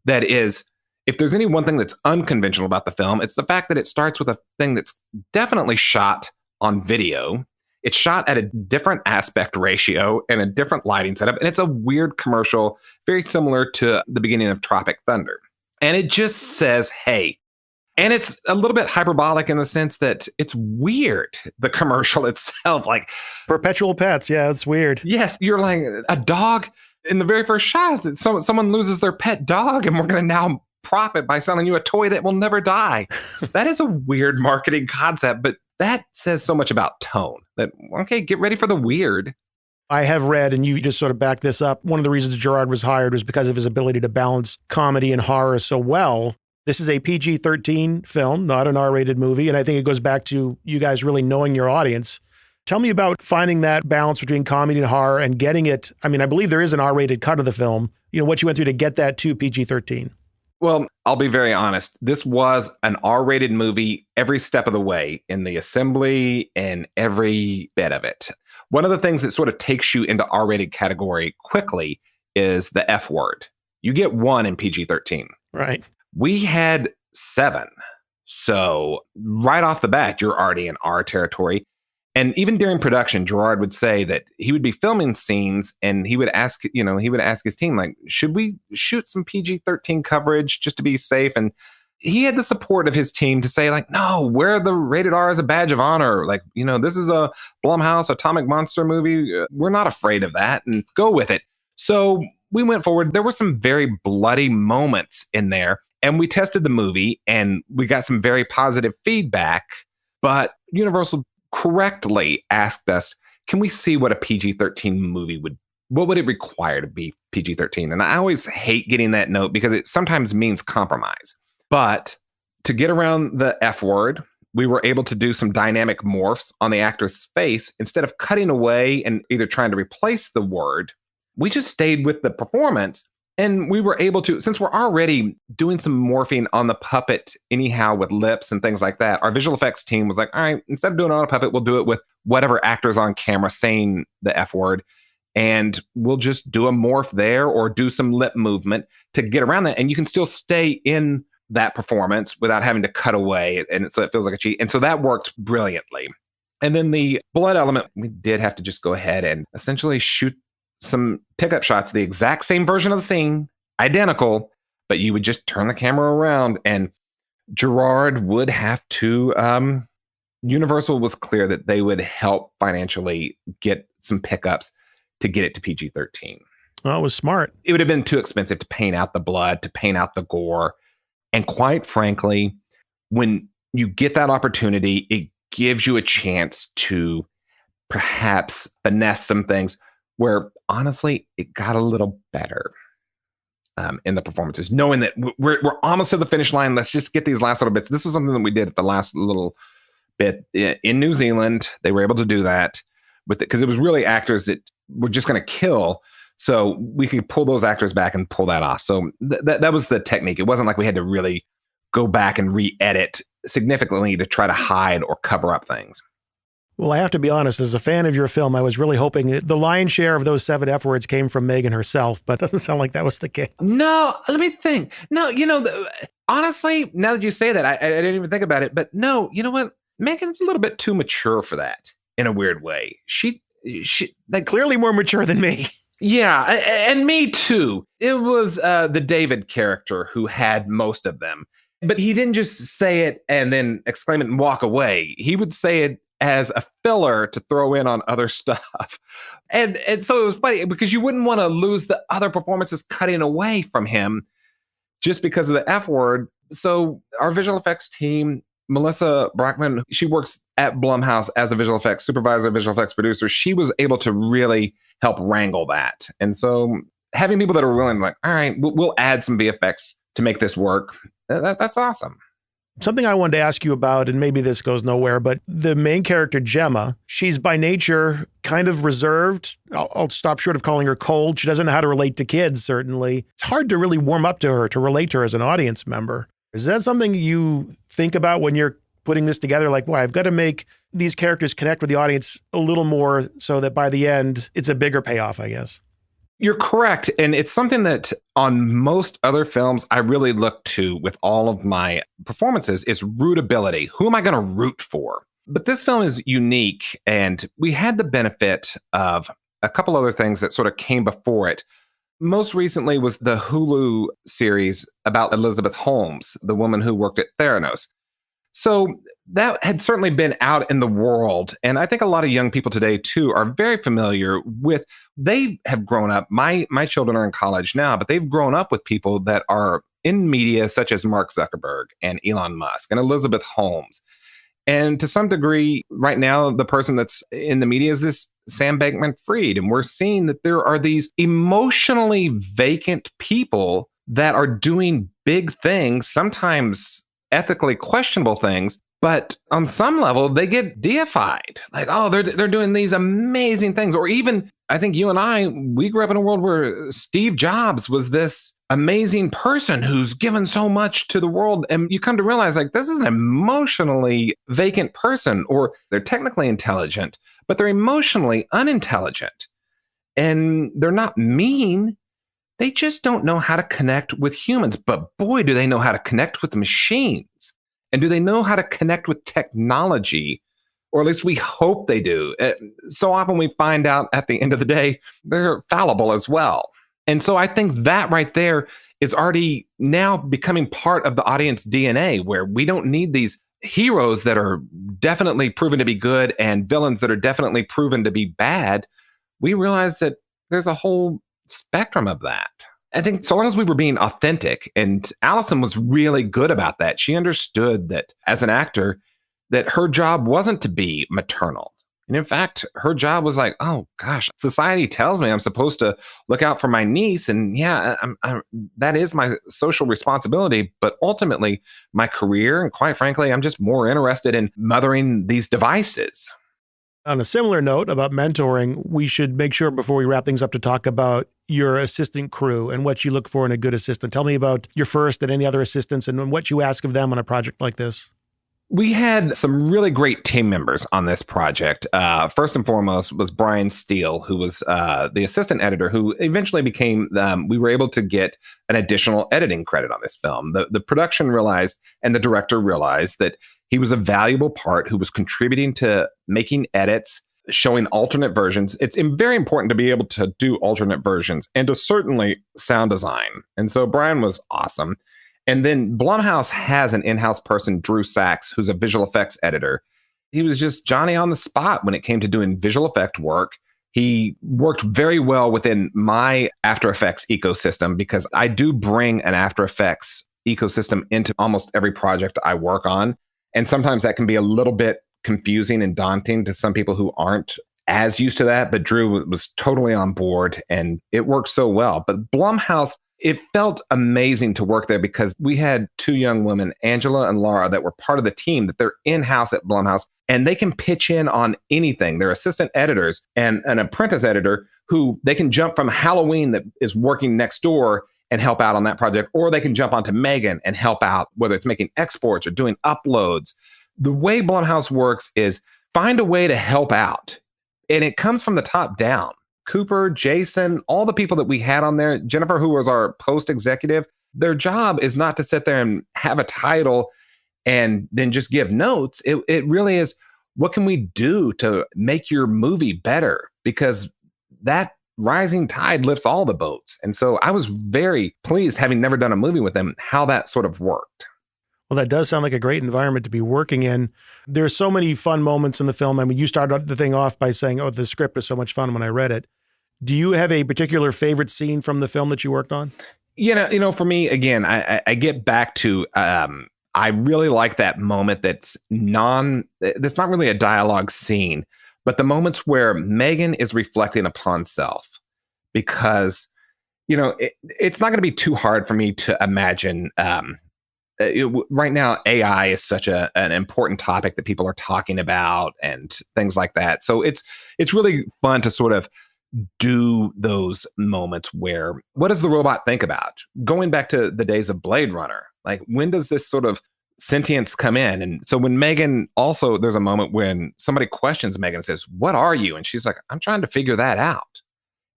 that is, if there's any one thing that's unconventional about the film, it's the fact that it starts with a thing that's definitely shot on video. It's shot at a different aspect ratio and a different lighting setup. And it's a weird commercial, very similar to the beginning of Tropic Thunder. And it just says, hey. And it's a little bit hyperbolic in the sense that it's weird, the commercial itself. Like, perpetual pets. Yeah, it's weird. Yes, you're like, a dog in the very first shot. Someone loses their pet dog, and we're going to now profit by selling you a toy that will never die. That is a weird marketing concept, but that says so much about tone that, okay, get ready for the weird. I have read, and you just sort of backed this up, one of the reasons Gerard was hired was because of his ability to balance comedy and horror so well. This is a PG-13 film, not an R-rated movie, and I think it goes back to you guys really knowing your audience. Tell me about finding that balance between comedy and horror and getting it. I mean, I believe there is an R-rated cut of the film. You know, what you went through to get that to PG-13. Well, I'll be very honest. This was an R-rated movie every step of the way, in the assembly and every bit of it. One of the things that sort of takes you into R-rated category quickly is the F word. You get 1 in PG-13. Right. We had 7. So right off the bat, you're already in R territory. And even during production, Gerard would say that he would be filming scenes and he would ask his team, like, should we shoot some PG-13 coverage just to be safe? And he had the support of his team to say, like, no, wear the rated R as a badge of honor. Like, you know, this is a Blumhouse Atomic Monster movie. We're not afraid of that, and go with it. So we went forward. There were some very bloody moments in there, and we tested the movie and we got some very positive feedback. But Universal correctly asked us, can we see what a PG-13 movie what would it require to be PG-13? And I always hate getting that note because it sometimes means compromise. But to get around the F word, we were able to do some dynamic morphs on the actor's face. Instead of cutting away and either trying to replace the word, we just stayed with the performance. And we were able to, since we're already doing some morphing on the puppet anyhow with lips and things like that, our visual effects team was like, all right, instead of doing it on a puppet, we'll do it with whatever actor's on camera saying the F word. And we'll just do a morph there or do some lip movement to get around that. And you can still stay in that performance without having to cut away. And so it feels like a cheat. And so that worked brilliantly. And then the blood element, we did have to just go ahead and essentially shoot some pickup shots, the exact same version of the scene, identical, but you would just turn the camera around and Gerard would have to, Universal was clear that they would help financially get some pickups to get it to PG-13. Oh, it was smart. It would have been too expensive to paint out the blood, to paint out the gore. And quite frankly, when you get that opportunity, it gives you a chance to perhaps finesse some things where honestly, it got a little better in the performances, knowing that we're almost to the finish line. Let's just get these last little bits. This was something that we did at the last little bit in New Zealand. They were able to do that with it because it was really actors that were just going to kill. So we could pull those actors back and pull that off. So that was the technique. It wasn't like we had to really go back and re-edit significantly to try to hide or cover up things. Well, I have to be honest, as a fan of your film, I was really hoping the lion's share of those 7 F words came from M3GAN herself, but it doesn't sound like that was the case. No, let me think. No, honestly, now that you say that, I didn't even think about it, but no, you know what? M3GAN's a little bit too mature for that in a weird way. She like clearly more mature than me. Yeah, and me too. It was the David character who had most of them, but he didn't just say it and then exclaim it and walk away. He would say it as a filler to throw in on other stuff. And so it was funny because you wouldn't want to lose the other performances cutting away from him just because of the F word. So our visual effects team, Melissa Brockman, she works at Blumhouse as a visual effects supervisor, visual effects producer. She was able to really help wrangle that. And so having people that are willing, like, all right, we'll add some VFX to make this work. That's awesome. Something I wanted to ask you about, and maybe this goes nowhere, but the main character, Gemma, she's by nature kind of reserved. I'll stop short of calling her cold. She doesn't know how to relate to kids, certainly. It's hard to really warm up to her, to relate to her as an audience member. Is that something you think about when you're putting this together? Like, boy, I've got to make these characters connect with the audience a little more so that by the end, it's a bigger payoff, I guess. You're correct. And it's something that on most other films, I really look to with all of my performances is rootability. Who am I going to root for? But this film is unique. And we had the benefit of a couple other things that sort of came before it. Most recently was the Hulu series about Elizabeth Holmes, the woman who worked at Theranos. So that had certainly been out in the world. And I think a lot of young people today, too, are very familiar with, they have grown up, my children are in college now, but they've grown up with people that are in media, such as Mark Zuckerberg and Elon Musk and Elizabeth Holmes. And to some degree, right now, the person that's in the media is this Sam Bankman-Fried. And we're seeing that there are these emotionally vacant people that are doing big things, sometimes ethically questionable things, but on some level they get deified. Like, oh, they're doing these amazing things. Or even, I think you and I, we grew up in a world where Steve Jobs was this amazing person who's given so much to the world. And you come to realize, like, this is an emotionally vacant person, or they're technically intelligent, but they're emotionally unintelligent. And they're not mean. They just don't know how to connect with humans. But boy, do they know how to connect with the machines. And do they know how to connect with technology? Or at least we hope they do. So often we find out at the end of the day, they're fallible as well. And so I think that right there is already now becoming part of the audience DNA, where we don't need these heroes that are definitely proven to be good and villains that are definitely proven to be bad. We realize that there's a whole spectrum of that. I think so long as we were being authentic, and Allison was really good about that. She understood that as an actor, that her job wasn't to be maternal. And in fact, her job was like, oh gosh, society tells me I'm supposed to look out for my niece. And yeah, that is my social responsibility. But ultimately, my career, and quite frankly, I'm just more interested in mothering these devices. On a similar note about mentoring, we should make sure before we wrap things up to talk about your assistant crew and what you look for in a good assistant. Tell me about your first and any other assistants and what you ask of them on a project like this. We had some really great team members on this project. First and foremost was Brian Steele, who was the assistant editor, who eventually became, we were able to get an additional editing credit on this film. The production realized, and the director realized, that he was a valuable part who was contributing to making edits, showing alternate versions. It's very important to be able to do alternate versions and to certainly sound design. And so Brian was awesome. And then Blumhouse has an in-house person, Drew Sachs, who's a visual effects editor. He was just Johnny on the spot when it came to doing visual effect work. He worked very well within my After Effects ecosystem because I do bring an After Effects ecosystem into almost every project I work on. And sometimes that can be a little bit confusing and daunting to some people who aren't as used to that. But Drew was totally on board and it worked so well. But Blumhouse, it felt amazing to work there because we had two young women, Angela and Laura, that were part of the team, that they're in-house at Blumhouse, and they can pitch in on anything. They're assistant editors and an apprentice editor who they can jump from Halloween that is working next door and help out on that project, or they can jump onto M3GAN and help out, whether it's making exports or doing uploads. The way Blumhouse works is find a way to help out, and it comes from the top down. Cooper, Jason, all the people that we had on there, Jennifer, who was our post executive, their job is not to sit there and have a title and then just give notes. It really is, what can we do to make your movie better? Because that rising tide lifts all the boats. And so I was very pleased, having never done a movie with them, how that sort of worked. Well, that does sound like a great environment to be working in. There's so many fun moments in the film. I mean, you started the thing off by saying, oh, the script was so much fun when I read it. Do you have a particular favorite scene from the film that you worked on? You know, for me, again, I get back to, I really like that moment that's not really a dialogue scene, but the moments where M3GAN is reflecting upon self. Because, you know, it's not going to be too hard for me to imagine. Right now, AI is such an important topic that people are talking about and things like that. So it's really fun to sort of do those moments where, what does the robot think about? Going back to the days of Blade Runner, like, when does this sort of sentience come in? And so when M3GAN, also there's a moment when somebody questions M3GAN and says, what are you? And she's like, I'm trying to figure that out.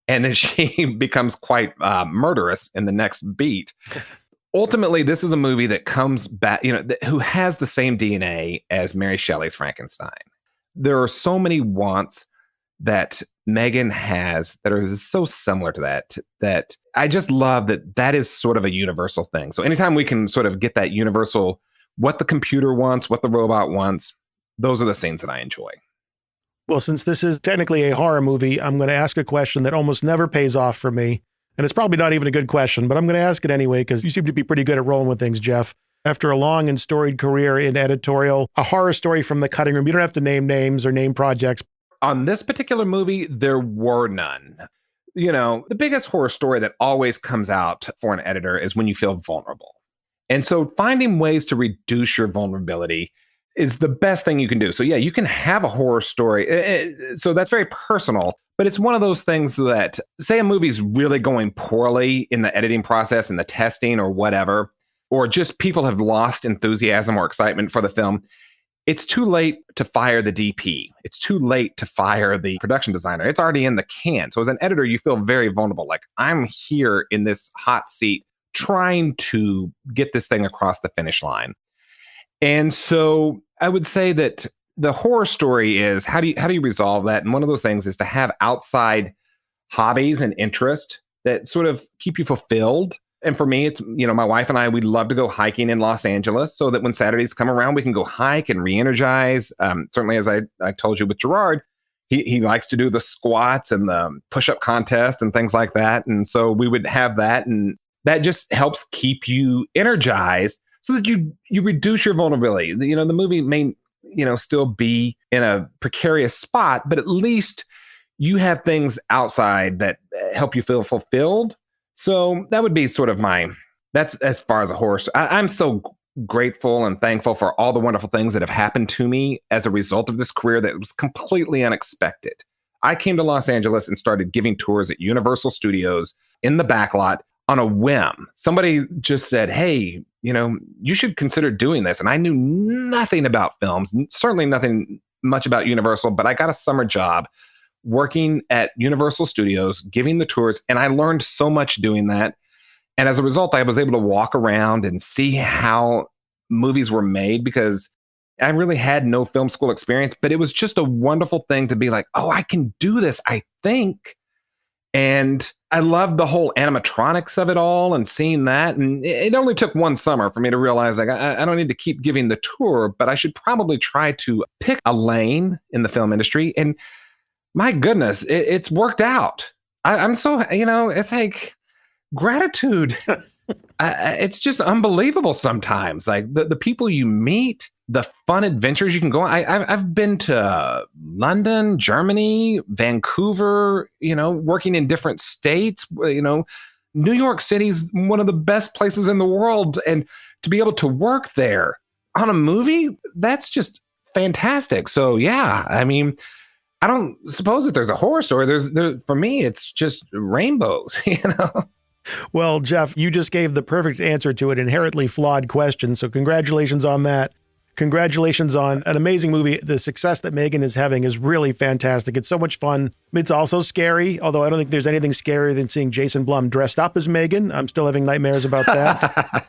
And then she becomes quite murderous in the next beat. Ultimately, this is a movie that comes back, you know, who has the same DNA as Mary Shelley's Frankenstein. There are so many wants that M3GAN has that are so similar to that I just love that is sort of a universal thing. So anytime we can sort of get that universal, what the computer wants, what the robot wants, those are the scenes that I enjoy. Well, since this is technically a horror movie, I'm going to ask a question that almost never pays off for me. And it's probably not even a good question, but I'm going to ask it anyway, because you seem to be pretty good at rolling with things, Jeff. After a long and storied career in editorial, a horror story from the cutting room, you don't have to name names or name projects. On this particular movie, there were none. You know, the biggest horror story that always comes out for an editor is when you feel vulnerable. And so finding ways to reduce your vulnerability is the best thing you can do. So yeah, you can have a horror story. So that's very personal, but it's one of those things that, say a movie's really going poorly in the editing process and the testing or whatever, or just people have lost enthusiasm or excitement for the film. It's too late to fire the DP. It's too late to fire the production designer. It's already in the can. So as an editor, you feel very vulnerable. Like, I'm here in this hot seat trying to get this thing across the finish line. And so I would say that the horror story is, how do you resolve that? And one of those things is to have outside hobbies and interest that sort of keep you fulfilled. And for me, it's, you know, my wife and I, we love to go hiking in Los Angeles, so that when Saturdays come around, we can go hike and re-energize. Certainly, as I told you with Gerard, he likes to do the squats and the push-up contest and things like that. And so we would have that, and that just helps keep you energized so that you reduce your vulnerability. The movie may, still be in a precarious spot, but at least you have things outside that help you feel fulfilled. So that would be sort of that's as far as a horse. I'm so grateful and thankful for all the wonderful things that have happened to me as a result of this career that was completely unexpected. I came to Los Angeles and started giving tours at Universal Studios in the backlot on a whim. Somebody just said, hey, you should consider doing this. And I knew nothing about films, certainly nothing much about Universal, but I got a summer job working at Universal Studios, giving the tours, and I learned so much doing that. And as a result, I was able to walk around and see how movies were made, because I really had no film school experience, but it was just a wonderful thing to be like, oh, I can do this, I think. And I loved the whole animatronics of it all and seeing that. And it only took one summer for me to realize, like, I don't need to keep giving the tour, but I should probably try to pick a lane in the film industry. And my goodness, it's worked out. I'm so, it's like gratitude. It's just unbelievable sometimes. Like the people you meet, the fun adventures you can go on. I've been to London, Germany, Vancouver, working in different states. New York City's one of the best places in the world. And to be able to work there on a movie, that's just fantastic. So yeah, I mean, I don't suppose that there's a horror story. For me, it's just rainbows, Well, Jeff, you just gave the perfect answer to an inherently flawed question, so congratulations on that. Congratulations on an amazing movie. The success that M3GAN is having is really fantastic. It's so much fun. It's also scary, although I don't think there's anything scarier than seeing Jason Blum dressed up as M3GAN. I'm still having nightmares about that.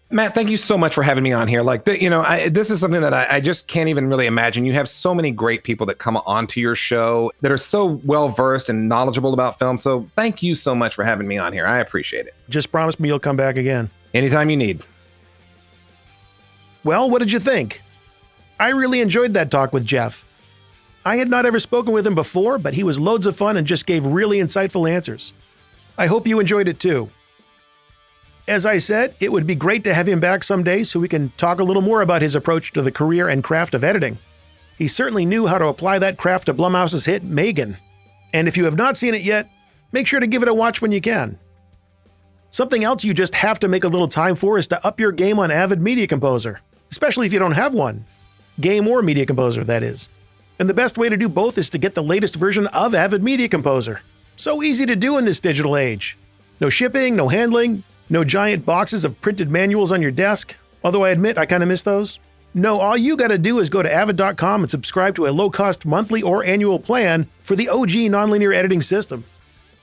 Matt, thank you so much for having me on here. Like, this is something that I just can't even really imagine. You have so many great people that come onto your show that are so well-versed and knowledgeable about film. So thank you so much for having me on here. I appreciate it. Just promise me you'll come back again. Anytime you need. Well, what did you think? I really enjoyed that talk with Jeff. I had not ever spoken with him before, but he was loads of fun and just gave really insightful answers. I hope you enjoyed it too. As I said, it would be great to have him back someday so we can talk a little more about his approach to the career and craft of editing. He certainly knew how to apply that craft to Blumhouse's hit M3GAN. And if you have not seen it yet, make sure to give it a watch when you can. Something else you just have to make a little time for is to up your game on Avid Media Composer, especially if you don't have one. Game or Media Composer, that is. And the best way to do both is to get the latest version of Avid Media Composer. So easy to do in this digital age. No shipping, no handling, no giant boxes of printed manuals on your desk, although I admit I kind of miss those. No, all you gotta do is go to avid.com and subscribe to a low-cost monthly or annual plan for the OG nonlinear editing system.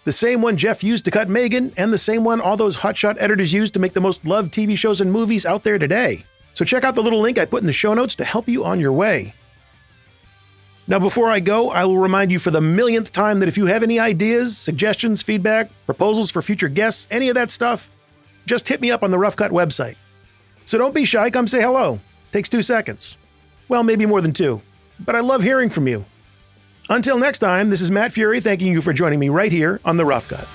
The same one Jeff used to cut M3GAN, and the same one all those hotshot editors use to make the most loved TV shows and movies out there today. So check out the little link I put in the show notes to help you on your way. Now before I go, I will remind you for the millionth time that if you have any ideas, suggestions, feedback, proposals for future guests, any of that stuff, just hit me up on the Rough Cut website. So don't be shy, come say hello. Takes 2 seconds. Well, maybe more than 2. But I love hearing from you. Until next time, this is Matt Fury thanking you for joining me right here on The Rough Cut.